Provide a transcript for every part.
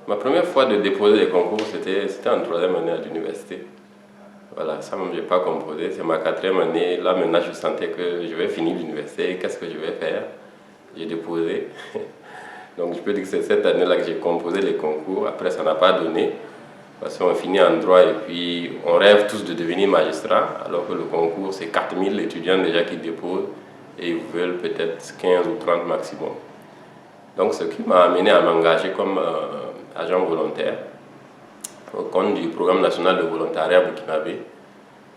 Ma première fois de déposer les concours, c'était en troisième année à l'université. Voilà, ça même, je n'ai pas composé. C'est ma quatrième année. Là, maintenant, je sentais que je vais finir l'université. Qu'est-ce que je vais faire? J'ai déposé. Donc, je peux dire que c'est cette année-là que j'ai composé les concours. Après, ça n'a pas donné. Parce qu'on finit en droit et puis on rêve tous de devenir magistrat. Alors que le concours, c'est 4000 étudiants déjà qui déposent. Et ils veulent peut-être 15 ou 30 maximum. Donc, ce qui m'a amené à m'engager comme agent volontaire au compte du programme national de volontariat burkinabé,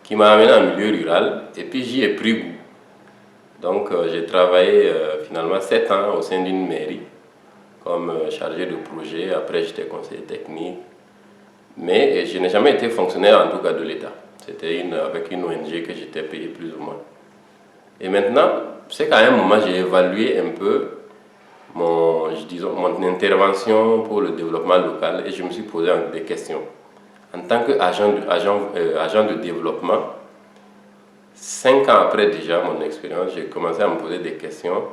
qui m'a amené en milieu rural, et puis j'y ai pris goût. Donc j'ai travaillé finalement 7 ans au sein d'une mairie comme chargé de projet. Après j'étais conseiller technique, mais je n'ai jamais été fonctionnaire en tout cas de l'État. C'était avec une ONG que j'étais payé plus ou moins. Et maintenant, c'est qu'à un moment j'ai évalué un peu mon intervention pour le développement local et je me suis posé des questions. En tant qu'agent agent de développement, 5 ans après déjà mon expérience, j'ai commencé à me poser des questions.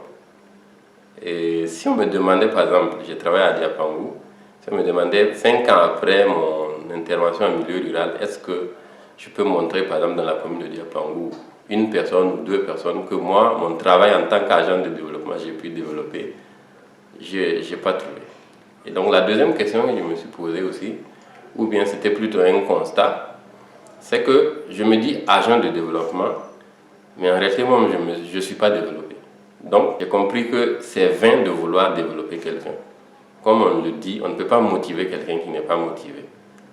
Et si on me demandait, par exemple, j'ai travaillé à Diapangou, si on me demandait 5 ans après mon intervention en milieu rural, est-ce que je peux montrer, par exemple, dans la commune de Diapangou, une personne ou 2 personnes que moi, mon travail en tant qu'agent de développement, j'ai pu développer? Je n'ai pas trouvé. Et donc la deuxième question que je me suis posée aussi, ou bien c'était plutôt un constat, c'est que je me dis agent de développement, mais en réalité moi je ne suis pas développé. Donc j'ai compris que c'est vain de vouloir développer quelqu'un. Comme on le dit, on ne peut pas motiver quelqu'un qui n'est pas motivé.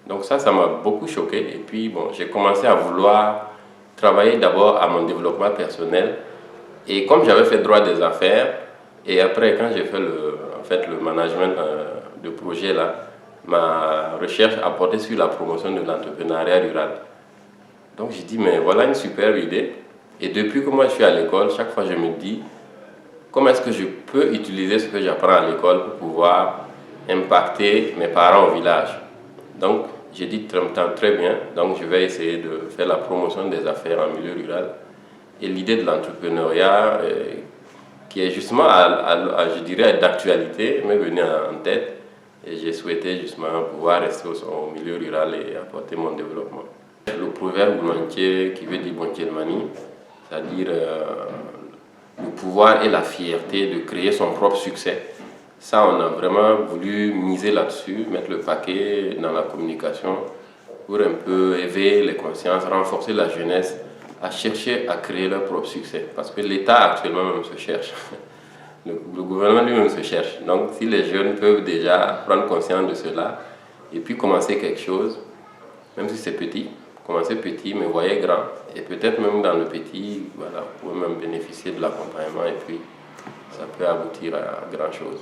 Donc ça m'a beaucoup choqué et puis bon, j'ai commencé à vouloir travailler d'abord à mon développement personnel. Et comme j'avais fait droit des affaires, et après quand j'ai fait le management de projet là, ma recherche a porté sur la promotion de l'entrepreneuriat rural. Donc j'ai dit, mais voilà une super idée. Et depuis que moi je suis à l'école, chaque fois je me dis, comment est-ce que je peux utiliser ce que j'apprends à l'école pour pouvoir impacter mes parents au village? Donc j'ai dit très bien, donc je vais essayer de faire la promotion des affaires en milieu rural. Et l'idée de l'entrepreneuriat, qui est justement, je dirais, d'actualité, m'est venue en tête. Et j'ai souhaité justement pouvoir rester au milieu rural et apporter mon développement. Le proverbe boulontier qui veut dire bontielmani, c'est-à-dire le pouvoir et la fierté de créer son propre succès. Ça, on a vraiment voulu miser là-dessus, mettre le paquet dans la communication pour un peu éveiller les consciences, renforcer la jeunesse à chercher à créer leur propre succès. Parce que l'État actuellement même se cherche. Le gouvernement lui-même se cherche. Donc si les jeunes peuvent déjà prendre conscience de cela et puis commencer quelque chose, même si c'est petit, commencer petit mais voyez grand. Et peut-être même dans le petit, voilà, vous pouvez même bénéficier de l'accompagnement et puis ça peut aboutir à grand chose.